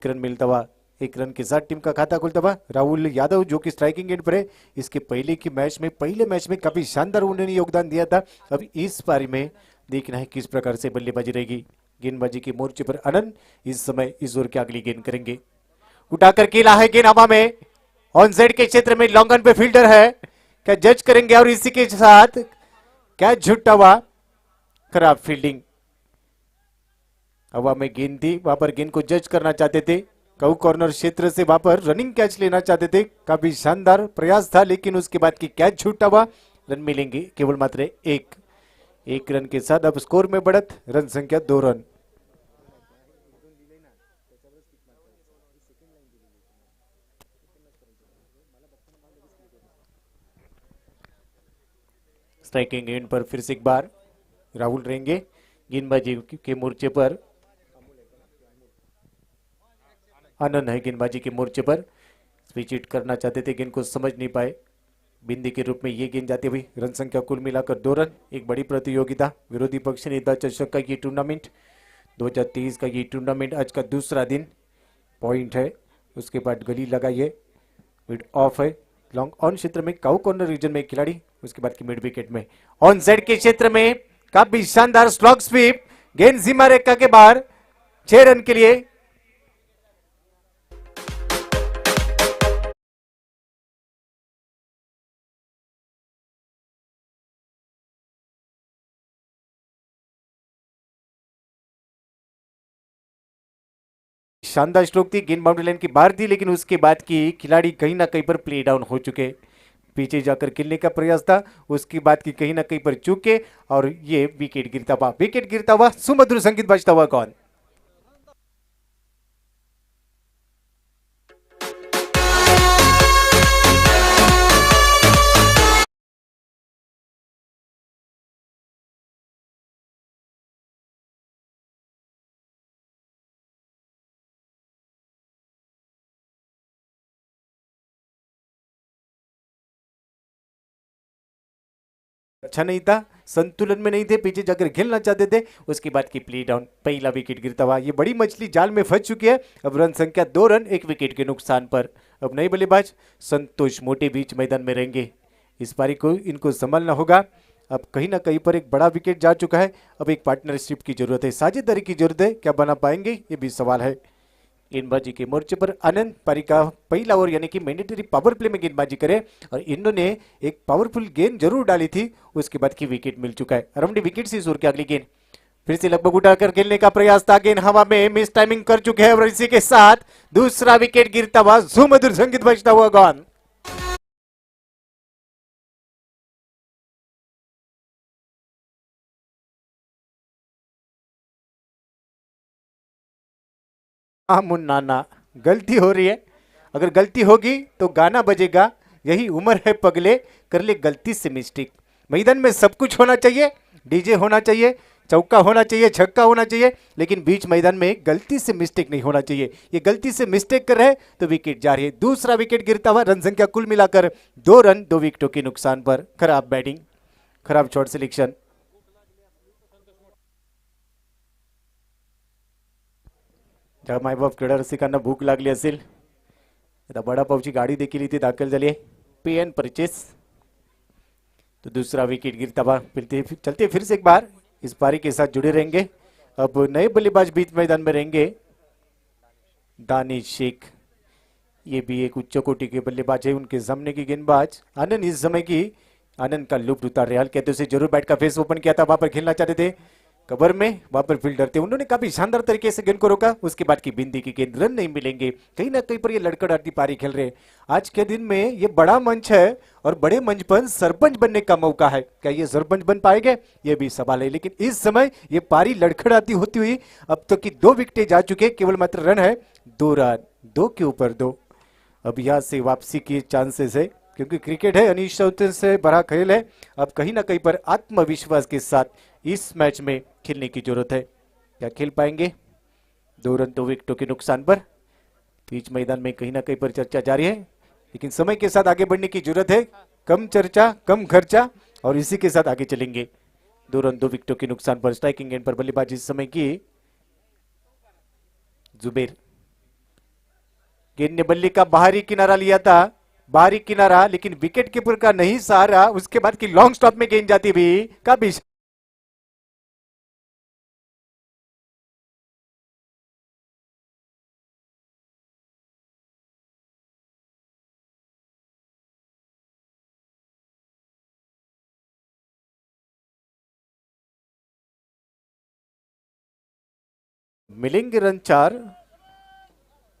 Run मिलता हुआ, 1 run के साथ टीम का खाता खुलता हुआ। राहुल यादव जो कि स्ट्राइकिंग एंड पर है, इसके पहले मैच में काफी शानदार उन्होंने योगदान दिया था। अब इस पारी में देखना है किस प्रकार से बल्लेबाजी रहेगी। गेंदबाजी के मोर्चे पर आनंद इस समय इस ओवर की अगली गेंद करेंगे। उठाकर खेला है गेंद हवा में, ऑन साइड के क्षेत्र में लॉन्ग ऑन पे फील्डर है, क्या जज करेंगे? और इसी के साथ कैच झुट्टा हुआ, खराब फील्डिंग। हवा में गेंद थी, वहां पर गेंद को जज करना चाहते थे, काउ कॉर्नर क्षेत्र से वहां पर रनिंग कैच लेना चाहते थे। काफी शानदार प्रयास था, लेकिन उसके बाद की कैच छूटा हुआ। रन मिलेंगे केवल मात्र एक रन के साथ अब स्कोर में बढ़त, रन संख्या 2 रन। स्ट्राइकिंग एंड पर फिर से एक बार राहुल रहेंगे। गेंदबाजी के मोर्चे पर आनंद है, गेंदबाजी के मोर्चे पर स्विच हिट करना चाहते थे, गेंद को समझ नहीं पाए। बिंदी के रूप में ये गेंद जाती हुई, रन संख्या कुल मिलाकर 2 रन। एक बड़ी प्रतियोगिता विरोधी पक्ष नेता चषक का ये टूर्नामेंट 2023 का ये टूर्नामेंट आज का दूसरा दिन। पॉइंट है, उसके बाद गली लगाइए, मिड ऑफ है, लॉन्ग ऑन क्षेत्र में काउ कॉर्नर रीजन में खिलाड़ी, उसके बाद की मिड विकेट में ऑन साइड के क्षेत्र में काफी शानदार स्लॉग स्वीप, गेंद सीमा रेखा के बाहर, 6 रन के लिए। शानदार स्ट्रोक थी, गेंद बाउंड्री लाइन की बाहर थी, लेकिन उसके बाद की खिलाड़ी कहीं ना कहीं पर प्ले डाउन हो चुके, पीछे जाकर खेलने का प्रयास था, उसके बाद की कहीं ना कहीं पर चूके और ये विकेट गिरता हुआ सुमधुर संगीत बजता हुआ कौन? अच्छा नहीं था, संतुलन में नहीं थे, पीछे जाकर खेलना चाहते थे, उसके बाद की प्ले डाउन, पहला विकेट गिरता हुआ। ये बड़ी मछली जाल में फंस चुकी है। अब रन संख्या 2 रन, 1 विकेट के नुकसान पर अब नए बल्लेबाज संतोष मोटे बीच मैदान में रहेंगे। इस पारी को इनको संभालना होगा। अब कहीं ना कहीं पर एक बड़ा विकेट जा चुका है, अब एक पार्टनरशिप की जरूरत है, साझेदारी की जरूरत है, क्या बना पाएंगे ये भी सवाल है। गेंदबाजी के मोर्चे पर आनंद पारी का पहला ओवर यानी कि मैंडेटरी पावर प्ले में गेंदबाजी करे और इन्होंने एक पावरफुल गेंद जरूर डाली थी, उसके बाद की विकेट मिल चुका है। अराउंड विकेट से सुर की अगली गेंद फिर से लगभग उठाकर खेलने का प्रयास था, गेंद हवा में मिस टाइमिंग कर चुके हैं और इसी के साथ दूसरा विकेट गिरता हुआ, सुमधुर संगीत बजता हुआ गॉन। मुन्ना गलती हो रही है, अगर गलती होगी तो गाना बजेगा, यही उम्र है पगले, कर ले गलती से मिस्टेक। मैदान में सब कुछ होना चाहिए, डीजे होना चाहिए, चौका होना चाहिए, छक्का होना चाहिए, लेकिन बीच मैदान में गलती से मिस्टेक नहीं होना चाहिए। ये गलती से मिस्टेक कर रहे हैं तो विकेट जा रही है। दूसरा विकेट गिरता हुआ, रन संख्या कुल मिलाकर 2 रन, 2 विकेटों के नुकसान पर। खराब बैटिंग, खराब शॉट सिलेक्शन। ज्या माय बाप क्रीडा रसिकांना भूक लागली असेल, आता वडापावची गाडी देखील इथे दाखल झाली आहे, पे एंड परचेस। तो दूसरा विकेट गिरता हुआ, चलते फिर से एक बार इस पारी के साथ जुड़े रहेंगे। अब नए बल्लेबाज बीच मैदान में रहेंगे, दानिश शेख, ये भी एक उच्च कोटि के बल्लेबाज है। उनके सामने की गेंदबाज आनंद इस समय की आनंद का लुप्त उतार रहे, कहते उसे जरूर बैट का फेस ओपन किया था, वहां पर खेलना चाहते थे, कवर में वहां पर फील्डर थे, उन्होंने काफी शानदार तरीके से गेंद को रोका, उसके बाद की बिंदी की गेंद, रन नहीं मिलेंगे। कहीं ना कहीं पर ये लड़खड़ाती पारी खेल रहे हैं। आज के दिन में ये बड़ा मंच है और बड़े मंच पर सरपंच बनने का मौका है, क्या ये सरपंच बन पाएंगे ये भी सवाल है। लेकिन इस समय ये पारी लड़खड़ाती होती हुई अब तक की 2 विकेटें जा चुके, केवल मात्र रन है 2 रन, 2 के ऊपर 2। अब यहां से वापसी के चांसेस है, क्योंकि क्रिकेट है, अनिश्चितता से भरा खेल है। अब कहीं ना कहीं पर आत्मविश्वास के साथ इस मैच में खेलने की जरूरत है, क्या खेल पाएंगे? 2 रन, 2 विकेटों के नुकसान पर बीच मैदान में कहीं ना कहीं पर चर्चा जारी है, लेकिन समय के साथ आगे बढ़ने की जरूरत है, कम चर्चा कम खर्चा, और इसी के साथ आगे चलेंगे। 2 रन, 2 विकेटों के नुकसान पर स्ट्राइकिंग एंड पर बल्लेबाजी इस समय की जुबेर, गेंद ने बल्ले का बाहरी किनारा लिया था, बाहरी किनारा, लेकिन विकेट कीपर का नहीं सहारा। उसके बाद की लॉन्ग स्टॉप में गेंद जाती हुई काफी मिलेंगे रन 4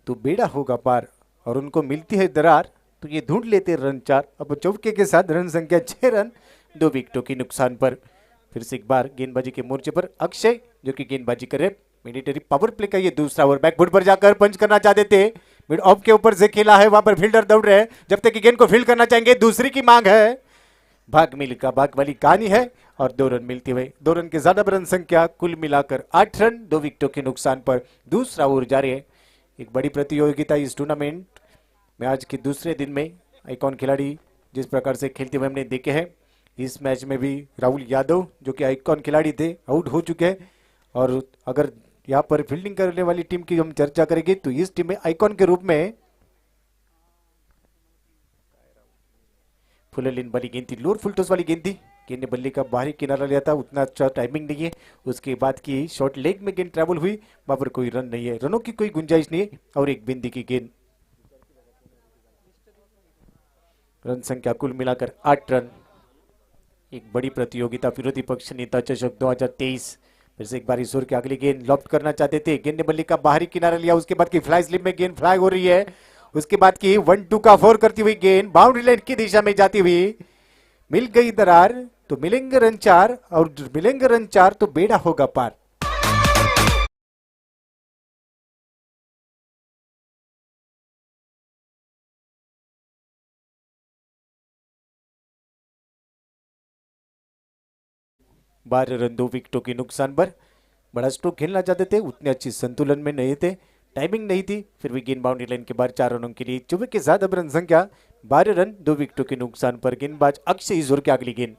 तो बेड़ा होगा पार, और उनको मिलती है दरार तो ये ढूंढ लेते रन 4। अब चौके के साथ रन संख्या 6 रन 2 विकेटों के नुकसान पर। फिर से एक बार गेंदबाजी के मोर्चे पर अक्षय, जो कि गेंदबाजी करे। मिलिटरी पावर प्ले का ये दूसरा ओवर, बैकफुट पर जाकर पंच करना चाहते थे, मिड ऑफ के ऊपर से खेला है, वहां पर फील्डर दौड़ रहे हैं, जब तक कि गेंद को फील्ड करना चाहेंगे, दूसरी की मांग है। भाग मिलका भाग वाली कहानी है, और 2 रन मिलते हुए 2 रन के ज्यादा रन संख्या, कुल मिलाकर 8 रन 2 विकेटों के नुकसान पर दूसरा ओवर जारी है। एक बड़ी प्रतियोगिता इस टूर्नामेंट में आज के दूसरे दिन में आइकॉन खिलाड़ी जिस प्रकार से खेलते हुए हमने देखे हैं, इस मैच में भी राहुल यादव जो कि आइकॉन खिलाड़ी थे आउट हो चुके हैं। और अगर यहाँ पर फील्डिंग करने वाली टीम की हम चर्चा करेंगे तो इस टीम में आइकॉन के रूप में फुललिन वाली गेंद थी, लोअर फुल टॉस वाली गेंद थी, गेंद ने बल्ले का बाहरी किनारा लिया था, उतना अच्छा टाइमिंग नहीं है। उसके बाद की शॉर्ट लेग में गेंद ट्रैवल हुई, वहां पर कोई रन नहीं है, रनों की कोई गुंजाइश नहीं है, और एक बिंदी की गेंद। रन संख्या कुल मिलाकर 8 रन। एक बड़ी प्रतियोगिता विरोधी पक्ष नेता चषक 2023। फिर से एक बार ईश्वर की अगली गेंद लॉफ्ट करना चाहते थे, गेंद ने बल्ले का बाहरी किनारा लिया, उसके बाद की फ्लाई स्लिप में गेंद फ्लाई हो रही है, उसके बाद की 1-2 का 4 करती हुई गेंद बाउंड्री लाइन की दिशा में जाती हुई मिल गई दरार, तो मिलेंगे रन 4, और मिलेंगे रन 4 तो बेड़ा होगा पार। बारह रन 2 विकेटों के नुकसान पर। बड़ा स्ट्रोक खेलना चाहते थे, उतने अच्छी संतुलन में नहीं थे, टाइमिंग नहीं थी, फिर भी गेंद बाउंड्री लाइन के बाहर 4 रनों के लिए चुबे के साथ। अब रन संख्या 12 रन 2 विकेटों के नुकसान पर। गेंदबाज अक्षय ईश्वर की अगली गेंद,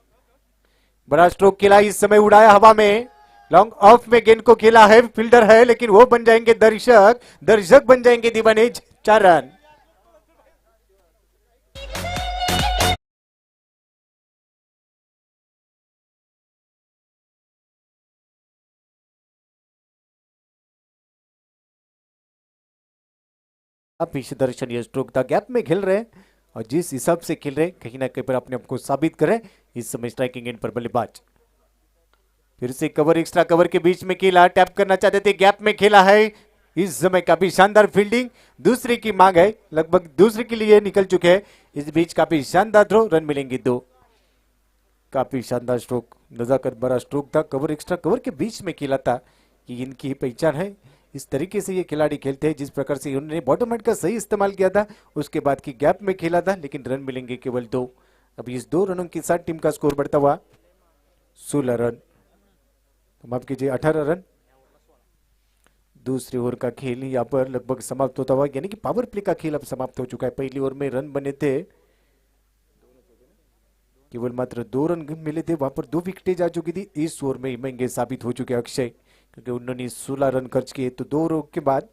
बड़ा स्ट्रोक खेला, इस समय उड़ाया हवा में, लॉन्ग ऑफ में गेंद को खेला है, फील्डर है, लेकिन वो बन जाएंगे दर्शक, दर्शक बन जाएंगे दीवाने। 4 रन। अब पीछे दर्शन ये स्ट्रोक था, गैप में खेल रहे हैं, और जिस हिसाब से खेल रहे हैं कहीं ना कहीं पर अपने आप को साबित करें। इस समय स्ट्राइकिंग एंड पर बल्लेबाज, फिर से कवर, एक्स्ट्रा कवर के बीच में खेला, टैप करना चाहते थे, गैप में खेला है, इस समय काफी शानदार फील्डिंग, दूसरे की मांग है, लगभग दूसरे के लिए निकल चुके हैं, इस बीच काफी शानदार थ्रो, रन मिलेंगे 2। काफी शानदार स्ट्रोक, नजाकत बड़ा स्ट्रोक था, कवर एक्स्ट्रा कवर के बीच में खेला था, ये इनकी पहचान है। इस तरीके से ये खिलाड़ी खेलते हैं, जिस प्रकार से उन्होंने बॉटम हैंड का सही इस्तेमाल किया था, उसके बाद की गैप में खेला था, लेकिन रन मिलेंगे केवल 2। अब इस 2 रनों के साथ टीम का स्कोर बढ़ता हुआ 16 रन, माफ कीजिए 18 रन। दूसरे ओवर का खेल यहाँ पर लगभग समाप्त होता हुआ, यानी कि पावर प्ले का खेल अब समाप्त हो चुका है। पहली ओवर में रन बने थे, केवल मात्र 2 रन मिले थे, वहां पर 2 विकेटें जा चुकी थी। इस ओवर में महंगे साबित हो चुके अक्षय, क्योंकि उन्होंने 16 रन खर्च किए, तो 2 ओवर के बाद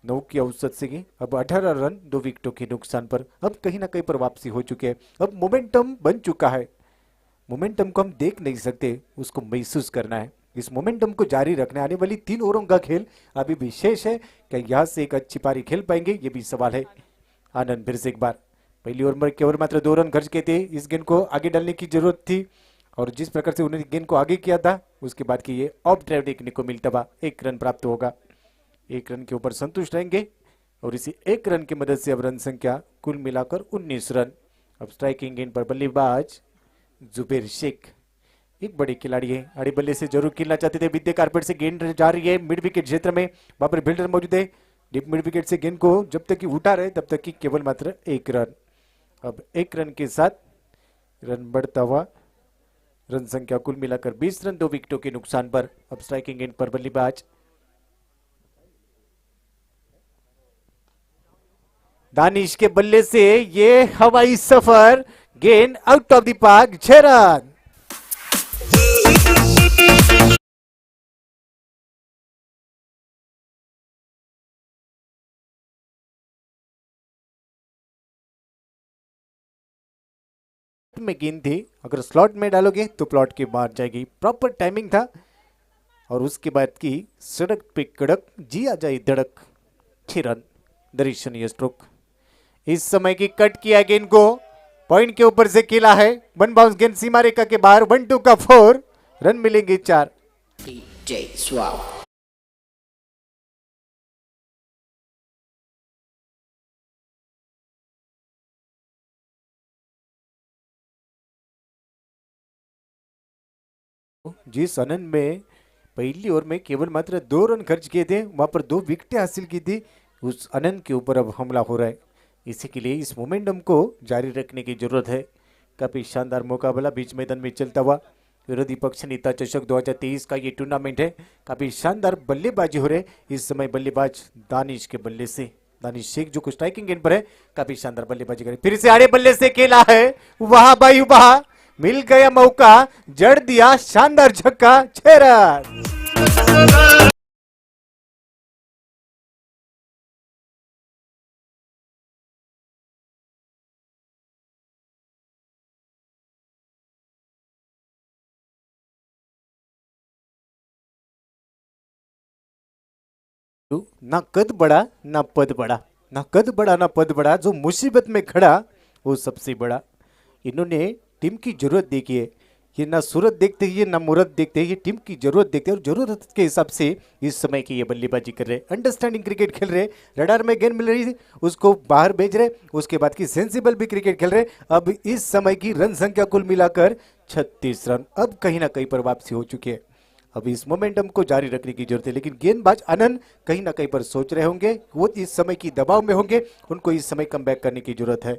9 की औसत से की अब 18 रन 2 विकेटों के नुकसान पर। अब कहीं ना कहीं पर वापसी हो चुकी है, अब मोमेंटम बन चुका है। मोमेंटम को हम देख नहीं सकते, उसको महसूस करना है, इस मोमेंटम को जारी रखने। आने वाली 3 ओवरों का खेल अभी भी शेष है, क्या यहाँ से एक अच्छी पारी खेल पाएंगे, ये भी सवाल है। आनंद फिर से एक बार, पहली ओवर में केवल मात्र 2 रन खर्च किए थे, इस गेंद को आगे डालने की जरूरत थी, और जिस प्रकार से उन्होंने गेंद को आगे किया था, उसके बाद की ये ऑफ ड्राइव देखने को मिलता हुआ 1 रन प्राप्त होगा। 1 रन के ऊपर संतुष्ट रहेंगे, और इसी 1 रन की मदद से अब रन संख्या कुल मिलाकर 19 रन। अब स्ट्राइकिंग गेंद पर बल्लेबाज जुबेर शेख, एक बड़े खिलाड़ी है, आड़े बल्ले से जरूर खेलना चाहते थे, विद्या कारपेट से गेंद जा रही है मिड विकेट क्षेत्र में, वहां पर फील्डर मौजूद है, डीप मिड विकेट से गेंद को जब तक कि उठा रहे तब तक कि केवल मात्र 1 रन। अब 1 रन के साथ रन बढ़ता हुआ, रन संख्या कुल मिलाकर 20 रन 2 विकेटों के नुकसान पर। अब स्ट्राइकिंग एंड पर बल्लेबाज दानिश के बल्ले से ये हवाई सफर, गेंद out of the park, 6 run. Left में गेंद थी, अगर स्लॉट में डालोगे तो प्लॉट के बाहर जाएगी। प्रॉपर टाइमिंग था और उसके बाद की सड़क पे कड़क जी आ जाए धड़क, 6 रन दर्शनीय स्ट्रोक। इस समय की कट किया गेंद को, पॉइंट के ऊपर से खेला है, वन बाउंस गेंद सीमा रेखा के बाहर, 1-2 का 4 रन मिलेंगे 4। जिस आनंद में पहली ओवर में केवल मात्र 2 रन खर्च किए थे, वहां पर 2 विकेटें हासिल की थी, उस आनंद के ऊपर अब हमला हो रहा है। इसी के लिए इस मोमेंटम को जारी रखने की जरूरत है। काफी शानदार मुकाबला बीच मैदान में चलता हुआ विरोधी पक्ष नेता चषक 2023 का ये टूर्नामेंट है। काफी शानदार बल्लेबाजी हो रहे। इस समय बल्लेबाज दानिश के बल्ले से, दानिश शेख जो कुछ स्ट्राइकिंग गेंद पर है, काफी शानदार बल्लेबाजी करे। फिर से आड़े बल्ले से खेला है, वहां भाई वहां मिल गया मौका, जड़ दिया शानदार छक्का, 6 रन। ना कद बड़ा ना पद बड़ा, ना कद बड़ा ना पद बड़ा, जो मुसीबत में खड़ा वो सबसे बड़ा। इन्होंने टीम की जरूरत देखी है, ये ना सूरत देखते हैं, ये ना मुहूर्त देखते हैं, ये टीम की जरूरत देखते हैं और जरूरत के हिसाब से इस समय की ये बल्लेबाजी कर रहे, अंडरस्टैंडिंग क्रिकेट खेल रहे। रडार में गेंद मिल रही उसको बाहर भेज रहे, उसके बाद की सेंसिबल भी क्रिकेट खेल रहे। अब इस समय की रन संख्या कुल मिलाकर 36 रन, अब कहीं ना कहीं पर वापसी हो चुकी है। अब इस मोमेंटम को जारी रखने की जरूरत है, लेकिन गेंदबाज आनंद कहीं ना कहीं पर सोच रहे होंगे, वो इस समय की दबाव में होंगे, उनको इस समय कमबैक करने की जरूरत है।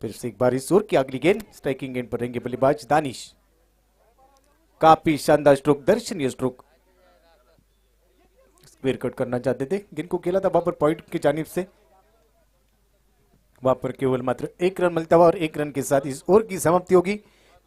फिर से एक बार इस ओवर की अगली गेंद स्ट्राइकिंग गेंद पर रहेंगे बल्लेबाज दानिश। काफी शानदार स्ट्रोक, दर्शनीय स्ट्रोक। स्क्वेयर कट करना चाहते थे, गेंद को खेला था वहां पर पॉइंट की जानिब से, वहां पर केवल मात्र 1 रन मिलता हुआ और 1 रन के साथ इस ओवर की समाप्ति होगी।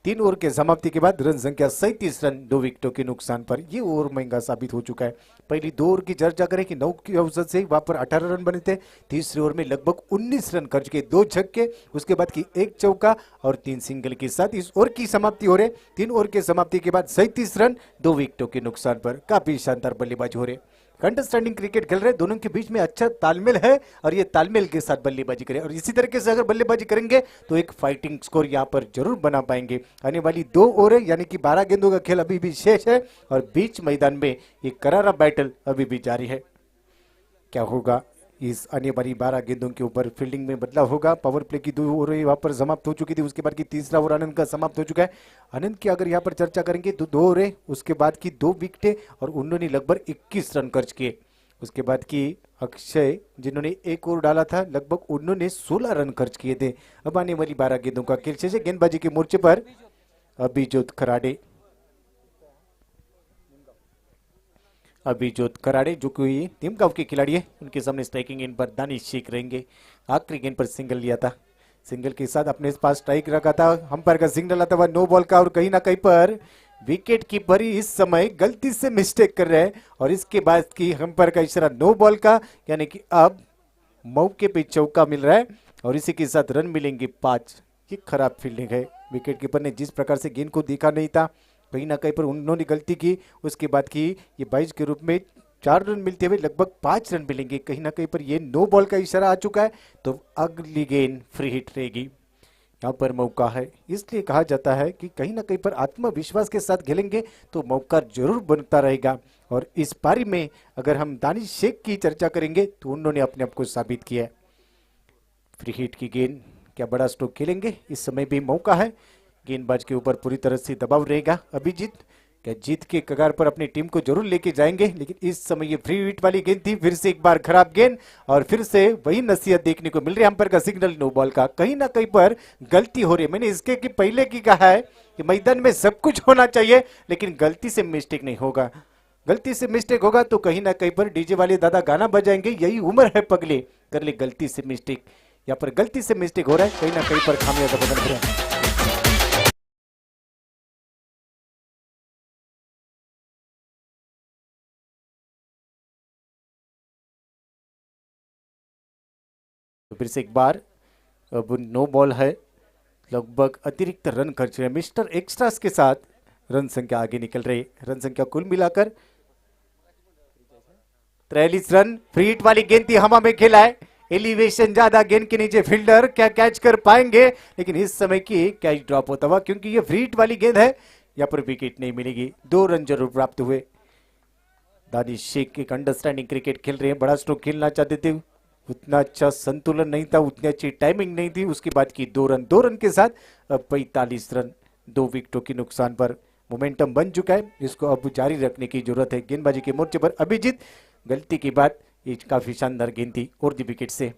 3 ओवर के समाप्ति के बाद रन संख्या 37 रन, 2 विकेटों के नुकसान पर यह ओवर महंगा साबित हो चुका है। पहली 2 ओवर की चर्चा करें कि 9 की औसत से वहां पर 18 रन बने थे। तीसरे ओवर में लगभग 19 रन खर्च के, 2 छक्के, उसके बाद की 1 चौका और 3 सिंगल के साथ इस ओवर की समाप्ति हो रहे। 3 ओवर के समाप्ति के बाद 37 रन, 2 विकेटों के नुकसान पर काफी शानदार बल्लेबाजी हो रहे, अंडरस्टैंडिंग क्रिकेट खेल रहे, दोनों के बीच में अच्छा तालमेल है और ये तालमेल के साथ बल्लेबाजी करें और इसी तरीके से अगर बल्लेबाजी करेंगे तो एक फाइटिंग स्कोर यहां पर जरूर बना पाएंगे। आने वाली 2 ओवर यानी कि 12 गेंदों का खेल अभी भी शेष है और बीच मैदान में ये करारा बैटल अभी भी जारी है। क्या होगा इस आने वाली 12 गेंदों के ऊपर, फील्डिंग में बदलाव होगा। पावर प्ले की 2 ओवर वहां पर समाप्त हो चुकी थी, उसके बाद की तीसरा ओवर आनंद का समाप्त हो चुका है। आनंद की अगर यहां पर चर्चा करेंगे तो 2 ओवर, उसके बाद की 2 विकेटें और उन्होंने लगभग 21 रन खर्च किए। उसके बाद की अक्षय जिन्होंने 1 ओवर डाला था, लगभग उन्होंने 16 रन खर्च किए थे। अब आने वाली 12 गेंदों का खेल शेष है। गेंदबाजी के मोर्चे पर अभिजोत खराड़े, अभिजोत खराड़े जो कोई टीम गांव के खिलाड़ी है, उनके सामने स्ट्राइकिंग गेंद पर दानिश शेख रहेंगे। आखिरी गेंद पर सिंगल लिया था, सिंगल के साथ अपने पास स्ट्राइक रखा था, अंपायर का सिग्नल आता हुआ नो बॉल का और कहीं ना कहीं पर विकेट कीपर ही इस समय गलती से मिस्टेक कर रहे हैं और इसके बाद की अंपायर का इशारा नो बॉल का, यानी कि अब मौके पे चौका मिल रहा है और इसी के साथ रन मिलेंगे 5। ये खराब फील्डिंग है, विकेट कीपर ने जिस प्रकार से गेंद को देखा नहीं था, कहीं ना कहीं पर उन्होंने गलती की। उसके बाद की ये 22 के रूप में 4 रन मिलते हुए लगभग 5 रन मिलेंगे, कहीं ना कहीं पर ये नो बॉल का इशारा आ चुका है, तो अगली गेंद फ्री हिट रहेगी। यहाँ पर मौका है, इसलिए कहा जाता है कि कहीं ना कहीं पर आत्मविश्वास के साथ खेलेंगे तो मौका जरूर बनता रहेगा। और इस पारी में अगर हम दानिश शेख की चर्चा करेंगे तो उन्होंने अपने आप को साबित किया है। फ्री हिट की गेंद, क्या बड़ा स्ट्रोक खेलेंगे, इस समय भी मौका है। गेंदबाज के ऊपर पूरी तरह से दबाव रहेगा। अभिजीत क्या जीत के कगार पर अपनी टीम को जरूर लेके जाएंगे, लेकिन इस समय ये फ्री हिट वाली गेंद थी, फिर से एक बार खराब गेंद और फिर से वही नसीहत देखने को मिल रही है अंपायर का सिग्नल नो बॉल का। कहीं ना कहीं पर गलती हो रही है, मैंने इसके की पहले की कहा है कि मैदान में सब कुछ होना चाहिए लेकिन गलती से मिस्टेक नहीं होगा। गलती से मिस्टेक होगा तो कहीं ना कहीं पर डीजे वाले दादा गाना बजाएंगे, यही उम्र है पगले, कर ले गलती से मिस्टेक। यहाँ पर गलती से मिस्टेक हो रहा है, कहीं ना कहीं पर खामियाजा बदल रहा है। तो फिर से एक बार अब नो बॉल है, लगभग अतिरिक्त रन खर्च रहे मिस्टर एक्स्ट्रास के साथ रन संख्या आगे निकल रही। रन संख्या कुल मिलाकर 43 रन। फ्री हिट वाली गेंद थी, हवा में खेला है, एलिवेशन ज्यादा, गेंद के नीचे फील्डर क्या कैच कर पाएंगे, लेकिन इस समय की कैच ड्रॉप होता हुआ, क्योंकि ये फ्री हिट वाली गेंद है, यहाँ पर विकेट नहीं मिलेगी। 2 रन जरूर प्राप्त हुए। दानिश शेख एक अंडरस्टैंडिंग क्रिकेट खेल रहे हैं, बड़ा स्ट्रोक खेलना चाहते थे, उतना अच्छा संतुलन नहीं था, उतनी अच्छी टाइमिंग नहीं थी, उसके बाद की 2 रन के साथ अब 45 रन 2 विकेटों के नुकसान पर मोमेंटम बन चुका है। इसको अब जारी रखने की जरूरत है। गेंदबाजी के मोर्चे पर अभिजीत, गलती की बात, ये काफी शानदार गेंद थी और दी विकेट से।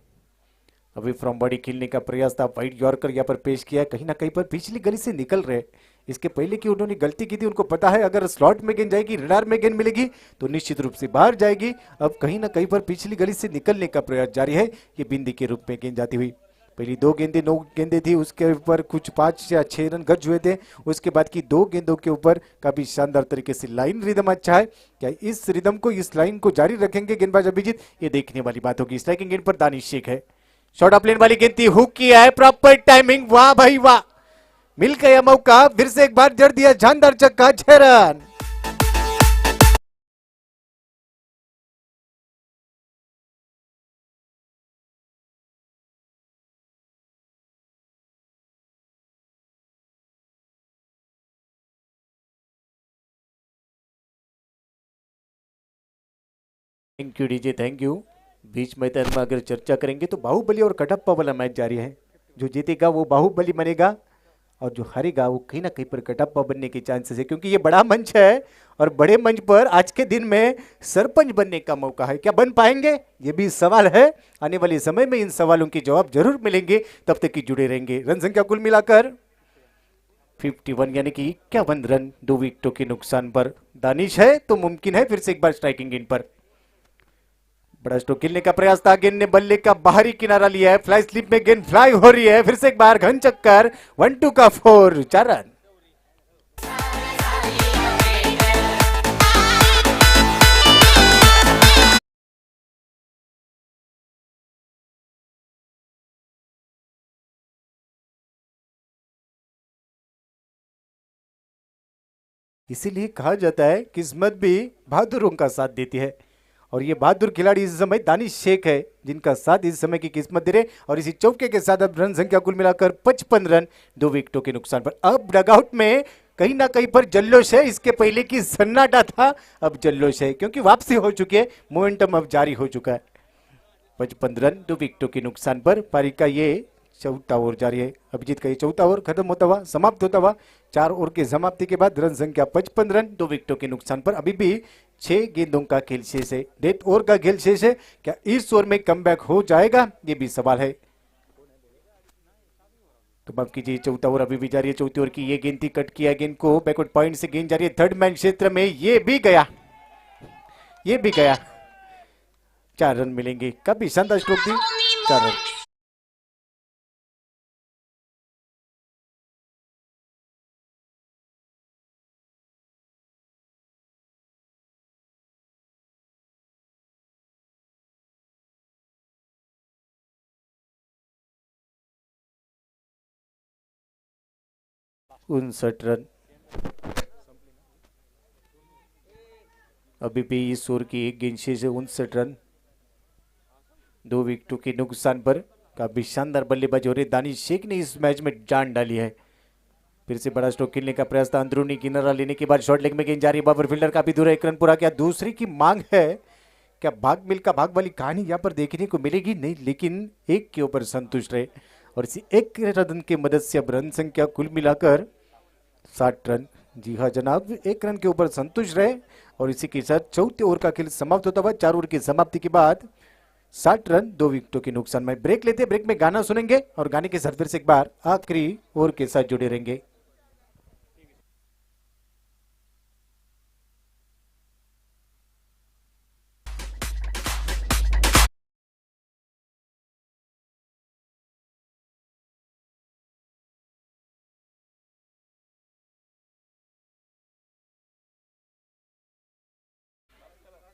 अभी फ्रॉम बॉडी खेलने का प्रयास था, वाइड यॉर्कर यहाँ पर पेश किया है, कहीं ना कहीं पर पिछली गली से निकल रहे। इसके पहले की उन्होंने गलती की थी, उनको पता है अगर स्लॉट में गेंद जाएगी, रडार में गेंद मिलेगी तो निश्चित रूप से बाहर जाएगी। अब कहीं ना कहीं पर पिछली गली से निकलने का प्रयास जारी है। ये बिंदी के रूप में गेंद जाती हुई, पहली 2 गेंदें 9 गेंदें थी, उसके ऊपर कुछ 5 या 6 रन गज हुए थे। उसके बाद की 2 गेंदों के ऊपर काफी शानदार तरीके से लाइन रिदम अच्छा है। क्या इस रिदम को, इस लाइन को जारी रखेंगे गेंदबाज अभिजीत, ये देखने वाली बात होगी। स्ट्राइकिंग गेंद पर दानिश शेख है, शॉर्ट ऑफ लेन वाली गेंद थी, हुक किया है, प्रॉपर टाइमिंग, वाह भाई वाह, मिल गया मौका, फिर से एक बार जड़ दिया शानदार छक्का, 6 run. Thank you DJ, thank you. बीच मैदान में अगर चर्चा करेंगे तो बाहुबली और कटप्पा वाला मैच जारी है। जो जीतेगा वो बाहुबली बनेगा और जो हारेगा वो कहीं ना कहीं पर कटप्पा बनने के चांसेस है, क्योंकि ये बड़ा मंच है और बड़े मंच पर आज के दिन में सरपंच बनने का मौका है। क्या बन पाएंगे, ये भी सवाल है। आने वाले समय में इन सवालों के जवाब जरूर मिलेंगे, तब तक की जुड़े रहेंगे। रन संख्या कुल मिलाकर 51 यानी कि 51 रन 2 विकेटों के नुकसान पर। दानिश है तो मुमकिन है फिर से एक बार स्ट्राइकिंग गेंद पर बड़ा स्ट्रोक खेलने का प्रयास था, गेंद ने बल्ले का बाहरी किनारा लिया है, फ्लाई स्लिप में गेंद फ्लाई हो रही है, फिर से एक बार घन चक्कर, 1-2 का 4, 4 रन। इसीलिए कहा जाता है किस्मत भी बहादुरों का साथ देती है, और ये बहादुर खिलाड़ी इस समय दानिश शेख है, जिनका साथ इस समय की किस्मत दे रहे। और इसी चौके के साथ अब रन संख्या कुल मिलाकर 55 रन 2 विकेटों के नुकसान पर। अब डगआउट में कहीं ना कहीं पर जल्लोश है, इसके पहले की सन्नाटा था, अब जल्लोश है, क्योंकि वापसी हो चुकी है, मोमेंटम अब जारी हो चुका है। 55 रन 2 विकेटों के नुकसान पर पारी का ये चौथा ओवर जारी है। अभिजीत का ये चौथा ओवर खत्म होता हुआ, समाप्त होता हुआ, 4 ओवर की समाप्ति के बाद रन संख्या 55 रन 2 विकेटों के नुकसान पर। अभी भी 6 गेंदों का खेल शेष है, 1.5 ओवर का खेल शेष है। क्या इस ओवर में कमबैक हो जाएगा, ये भी सवाल है। तो माफ कीजिए, चौथा ओवर अभी भी जारी है। चौथे ओवर की ये गेंद थी, कट किया गेंद को, बैकवर्ड पॉइंट से गेंद जारी है थर्ड मैन क्षेत्र में, ये भी गया, ये भी गया। 4 रन मिलेंगे, काफी शानदार स्ट्रोक थी, 4 रन। 59 रन। अभी भी इस ओवर की एक गेंद शेष है, 59 रन 2 विकेटों के नुकसान पर। काफी शानदार बल्लेबाजी हो रही, दानिश शेख ने इस मैच में जान डाली है। फिर से बड़ा स्ट्रोक खेलने का प्रयास था, अंदरूनी किनारा लेने के बाद शॉर्ट लेग में गेंद जारी, बाबर फील्डर काफी दूर है, एक रन पूरा किया। दूसरी की मांग है, क्या भाग मिल्खा भाग वाली कहानी यहाँ पर देखने को मिलेगी नहीं, लेकिन एक के ऊपर संतुष्ट रहे और इसी एक रन की मदद से अब रन संख्या कुल मिलाकर 60 रन। जी हाँ जनाब, 1 रन के ऊपर संतुष्ट रहे और इसी के साथ चौथे ओवर का खेल समाप्त होता हुआ। 4 ओवर की समाप्ति के बाद 60 रन 2 विकेटों के नुकसान में। ब्रेक लेते, ब्रेक में गाना सुनेंगे और गाने के साथ फिर से एक बार आखिरी ओवर के साथ जुड़े रहेंगे।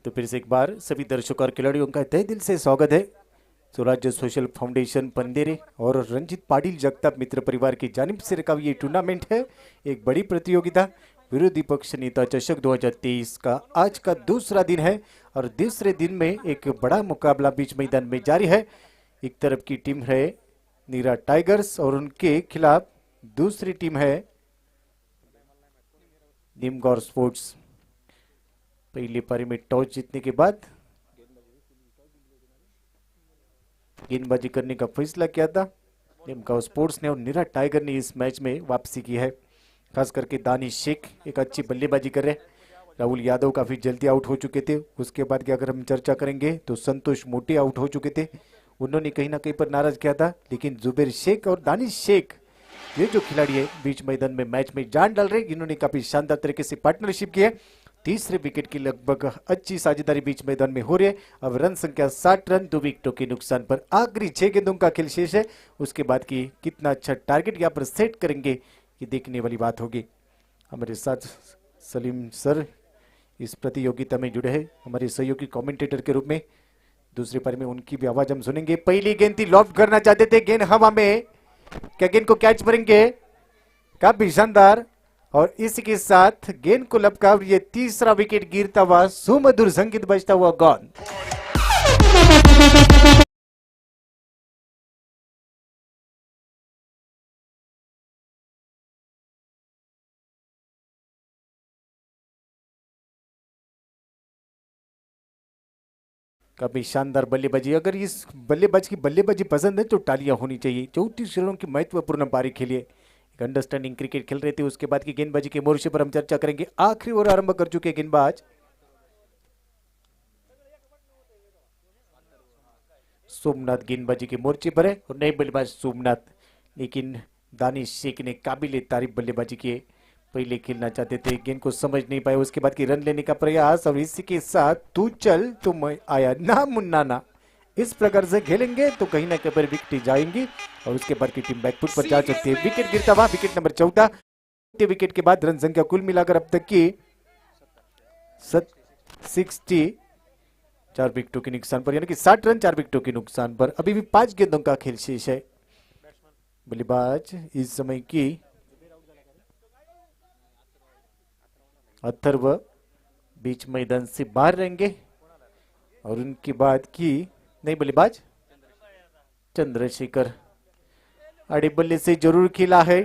तो फिर से एक बार सभी दर्शकों और खिलाड़ियों का तहे दिल से स्वागत है। स्वराज्य सोशल फाउंडेशन पंदेरे और रंजित पाटिल जगताप मित्र परिवार की जानिब से रखा ये टूर्नामेंट है। एक बड़ी प्रतियोगिता विरोधी पक्ष नेता चषक 2023 का आज का दूसरा दिन है और दूसरे दिन में एक बड़ा मुकाबला बीच मैदान में जारी है। एक तरफ की टीम है नीरा टाइगर्स और उनके खिलाफ दूसरी टीम है निमगौर स्पोर्ट्स। पहली पारी में टॉस जीतने के बाद गेंदबाजी करने का फैसला किया था निमगौर स्पोर्ट्स ने और नीरा टाइगर ने इस मैच में वापसी की है। खास करके दानिश शेख एक अच्छी बल्लेबाजी कर रहे हैं। राहुल यादव काफी जल्दी आउट हो चुके थे। उसके बाद की अगर हम चर्चा करेंगे तो संतोष मोटे आउट हो चुके थे, उन्होंने कहीं ना कहीं पर नाराज किया था। लेकिन जुबेर शेख और दानिश शेख ये जो खिलाड़ी है बीच मैदान में मैच में जान डाल रहे, इन्होंने काफी शानदार तरीके से पार्टनरशिप की है। तीसरे विकेट की लगभग अच्छी साझेदारी बीच मैदान में हो रही है। अब रन संख्या 60 रन 2 विकेटों के नुकसान पर आखिरी 6 गेंदों का खेल शेष है। उसके बाद की कितना अच्छा टारगेट यहाँ पर सेट करेंगे ये देखने वाली बात होगी। हमारे साथ सलीम सर इस प्रतियोगिता में जुड़े हैं हमारे सहयोगी कमेंटेटर के रूप में। दूसरी पारी में उनकी भी आवाज हम सुनेंगे। पहली गेंद थी, लॉफ्ट करना चाहते थे, गेंद हवा में, क्या गेंद को कैच करेंगे? काफी शानदार। और इसी के साथ गेंद को लपका ये तीसरा विकेट गिरता हुआ सुमधुर संगीत बजता हुआ गेंद। काफी शानदार बल्लेबाजी। अगर इस बल्लेबाज की बल्लेबाजी पसंद है तो तालियां होनी चाहिए। 34 रनों की महत्वपूर्ण पारी खेली है। एक अंडरस्टैंडिंग क्रिकेट खेल रहे थे। उसके बाद की गेंदबाजी के मोर्चे पर हम चर्चा करेंगे। आखिरी ओवर आरंभ कर चुके गेंदबाज सोमनाथ गेंदबाजी के मोर्चे पर है और नए बल्लेबाज सोमनाथ। लेकिन दानिश शेख ने काबिल तारीफ बल्लेबाजी की। पहले खेलना चाहते थे, गेंद को समझ नहीं पाए। उसके बाद की रन लेने का प्रयास और इसी के साथ तू चल तो मैं आया ना मुन्ना ना, इस प्रकार से खेलेंगे तो कहीं ना कहीं पर विकेट जाएंगी और उसके बाद की टीम बैकफुट पर जा सकती है। विकेट गिरता हुआ विकेट नंबर 14। विकेट के बाद रन संख्या कुल मिलाकर अब तक की 60 4 विकेटों के नुकसान पर, यानी कि 60 रन 4 विकेटों के नुकसान पर। अभी भी 5 गेंदों का खेल शेष है। बल्लेबाज इस समय की अथर्व बीच मैदान से बाहर रहेंगे और उनके बाद की नई बल्लेबाज चंद्रशेखर। अड़े बल्ले से जरूर खेला है,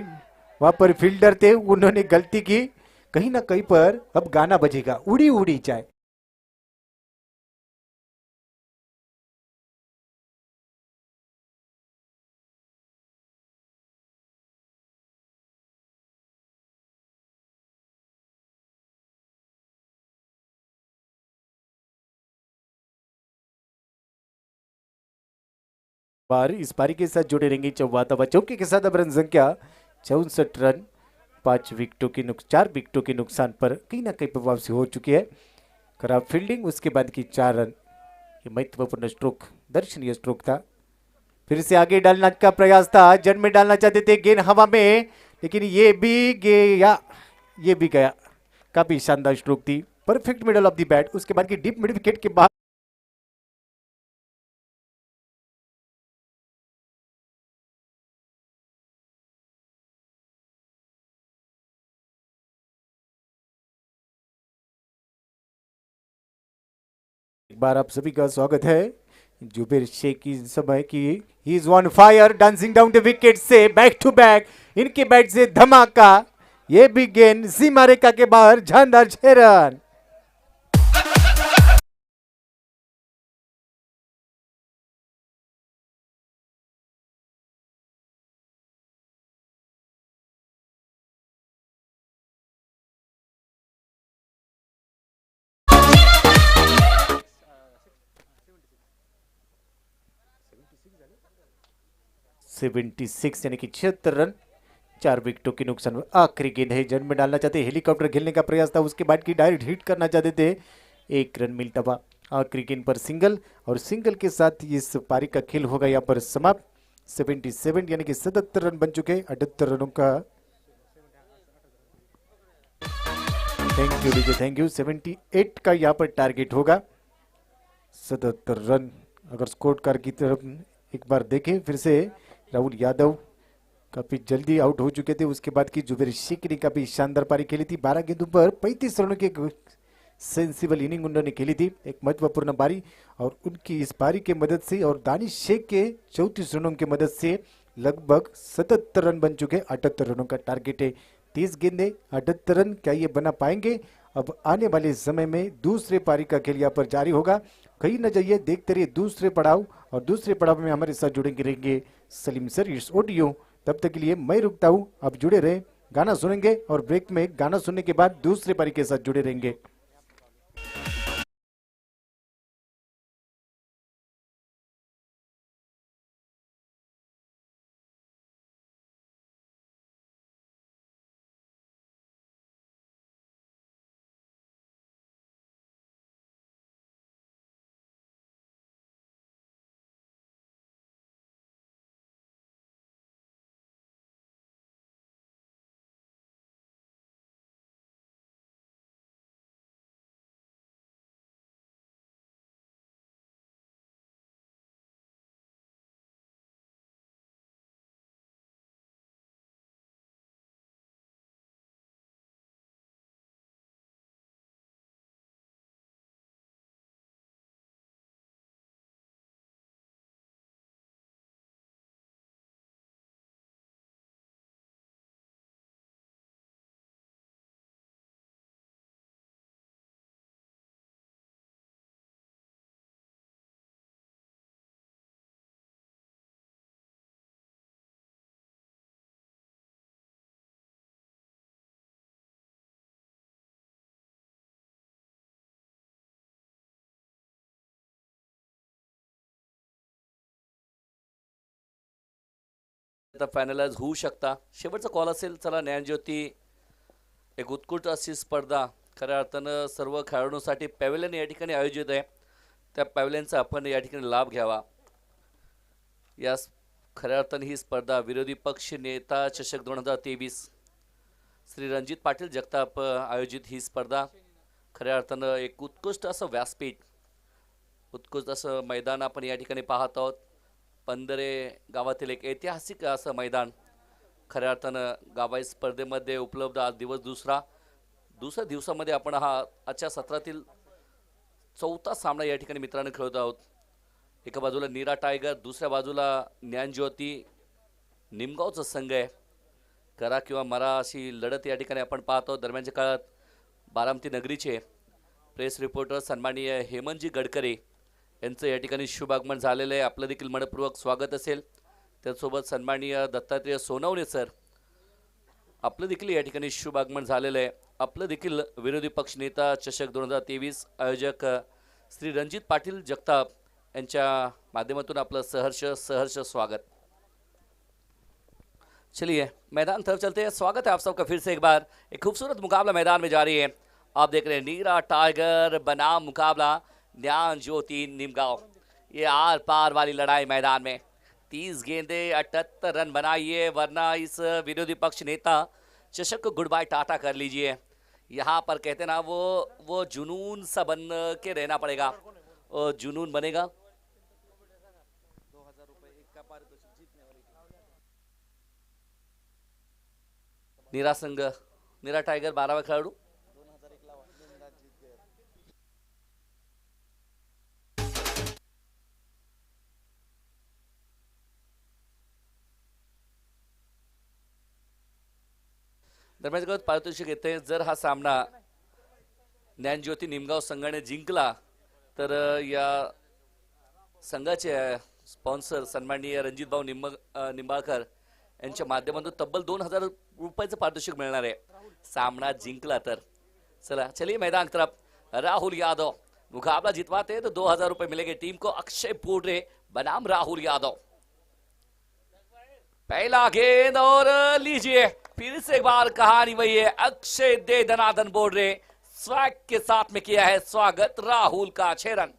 वहां पर फील्डर थे, उन्होंने गलती की। कहीं ना कहीं पर अब गाना बजेगा, उड़ी उड़ी चाय। बार इस पारी के साथ जुड़े रहेंगे चौवाता चौके के साथ। अब रन संख्या 64 रन 4 विकेटों के नुकसान पर कहीं ना कहीं पर वापसी हो चुकी है। खराब फील्डिंग, उसके बाद की 4 रन, ये महत्वपूर्ण स्ट्रोक, दर्शनीय स्ट्रोक था। फिर से आगे डालना का प्रयास था, जन में डालना चाहते थे, गेंद हवा में, लेकिन ये भी गया। काफी शानदार स्ट्रोक थी, perfect middle of the bat. उसके बाद की डीप मिड विकेट के बाद एक बार आप सभी का स्वागत है। जुबेर शेख की समय की he is on fire, dancing down the wicket से बैक टू बैक, इनके बैट से धमाका। ये भी गेंद सीमा रेखा के बाहर, शानदार 6 रन। यानी कि 76 रन 4 विकेटों के नुकसान। आखिरी गेंद है, जन में डालना चाहते, हेलीकॉप्टर खेलने का प्रयास था। उसके बाद की डायरेक्ट हिट करना चाहते थे, 1 रन मिलता हुआ। आखिरी गेंद पर सिंगल और सिंगल के साथ इस पारी का खेल होगा यहाँ पर समाप्त। 77 यानी कि 77 रन बन चुके, 78 रनों का। Thank you DJ, thank you. 78 का यहाँ पर टारगेट होगा। 77 रन अगर स्कोर कार्ड की तरफ एक बार देखें फिर से, राहुल यादव काफी जल्दी आउट हो चुके थे। उसके बाद की जुबेर शेख ने काफी शानदार पारी खेली थी। 12 गेंदों पर 35 रनों की सेंसिबल इनिंग उन्होंने खेली थी, एक महत्वपूर्ण पारी। और उनकी इस पारी के मदद से और दानिश शेख के 34 रनों की मदद से लगभग 77 रन बन चुके। 78 रनों का टारगेट है। 30 गेंदे 78 रन, क्या ये बना पाएंगे? अब आने वाले समय में दूसरे पारी का खेल यहाँ पर जारी होगा। कहीं न जाइए, देखते रहिए दूसरे पड़ाव। और दूसरे पड़ाव में हमारे साथ जुड़ेंगे रहेंगे सलीम सर इट्स ऑडियो। तब तक के लिए मैं रुकता हूँ, आप जुड़े रहे, गाना सुनेंगे और ब्रेक में गाना सुनने के बाद दूसरे पारी के साथ जुड़े रहेंगे। आता फायनलाइज होऊ शकता। शेवटचा कॉल असेल। चला, ज्ञानज्योती एक उत्कृष्ट अशी स्पर्धा खऱ्या अर्थानं सर्व खेळाडूंसाठी पॅव्हलियन या ठिकाणी आयोजित आहे। त्या पॅव्हलियनचा आपण या ठिकाणी लाभ घ्यावा। या खऱ्या अर्थाने ही स्पर्धा विरोधी पक्ष नेता चषक 2023 श्री रणजित पाटील जगताप आयोजित ही स्पर्धा खऱ्या अर्थानं एक उत्कृष्ट असं व्यासपीठ, उत्कृष्ट असं मैदान आपण या ठिकाणी पाहत आहोत। पंधरे गावातील एक ऐतिहासिक असं मैदान खऱ्या अर्थानं गावाई स्पर्धेमध्ये उपलब्ध। आज दिवस दुसऱ्या दिवसामध्ये आपण हा आजच्या सत्रातील चौथा सामना या ठिकाणी मित्रांनो खेळत आहोत। एका बाजूला नीरा टायगर, दुसऱ्या बाजूला ज्ञानज्योती निमगावचा संघ आहे। करा किंवा मरा अशी लढत या ठिकाणी आपण पाहतो। दरम्यानच्या काळात बारामती नगरीचे प्रेस रिपोर्टर सन्माननीय हेमंतजी गडकरी यांचं या ठिकाणी शुभ आगमन झालेलं आहे। आपलं देखील मनपूर्वक स्वागत असेल। त्यासोबत सन्माननीय दत्तात्रेय सोनवणे सर, आपलं देखील या ठिकाणी शुभ आगमन झालेलं आहे। आपलं देखील विरोधी पक्षनेता चषक 2023 आयोजक श्री रणजित पाटील जगताप यांच्या माध्यमातून आपलं सहर्ष स्वागत। चलिए मैदान तरफ चलते हैं। स्वागत है आप सबका फिर से एक बार। एक खूबसूरत मुकाबला मैदान में जारी है। आप देख रहे हैं नीरा टाइगर बनाम मुकाबला ज्ञानज्योति निमगांव। ये आर पार वाली लड़ाई मैदान में 30 गेंदे 78 रन बनाइए, वरना इस विरोधी पक्ष नेता चषक को गुड बाय टाटा कर लीजिए। यहाँ पर कहते ना वो जुनून सा बन के रहना पड़ेगा, और जुनून बनेगा। नीरा संघ, नीरा टायगर 12वा खेळाडू। दरम्यान पारितोषिक येते। जर हा सामना ज्ञानज्योती निमगाव संघाने जिंकला तर या संघाचे स्पॉन्सर सन्माननीय रणजितभाऊ निंबाळकर यांच्या माध्यमातून तब्बल 2000 रुपयाचं पारितोषिक मिळणार आहे सामना जिंकला तर। चला चलिए मैदान की तरफ। राहुल यादव मुकाबला जितवाते हैं तो 2000 रुपए मिलेंगे टीम को। अक्षय पोडरे बनाम राहुल यादव। पहला गेंद और लीजिए फिर से एक बार कहानी वही है। अक्षय दे दनादन बोर्डे स्वैग के साथ में किया है स्वागत राहुल का। 6 रन।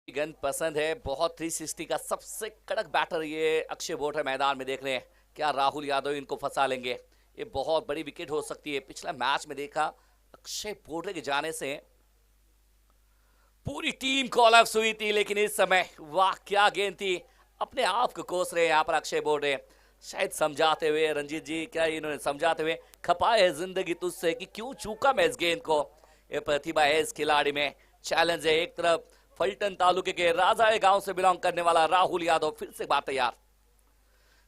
गेंद पसंद है, बहुत 360 का सबसे कड़क बैटर ये अक्षय बोट है। मैदान में देख रहे हैं क्या राहुल यादव इनको फंसा लेंगे। ये बहुत बड़ी विकेट हो सकती है। पिछला मैच में देखा अक्षय बोट के जाने से पूरी टीम कोलैप्स हुई थी, लेकिन इस समय वाह क्या गेंद थी। अपने आप को कोस रहे हैं यहाँ पर अक्षय बोर्डे, शायद समझाते हुए रंजीत जी, क्या इन्होंने समझाते हुए खपाए है जिंदगी तुझसे कि क्यों चूका मैं इस गेंद को। ये प्रतिभा है इस खिलाड़ी में, चैलेंज है। एक तरफ फलटन तालुके के राजाए गांव से बिलोंग करने वाला राहुल यादव फिर से बात तैयार।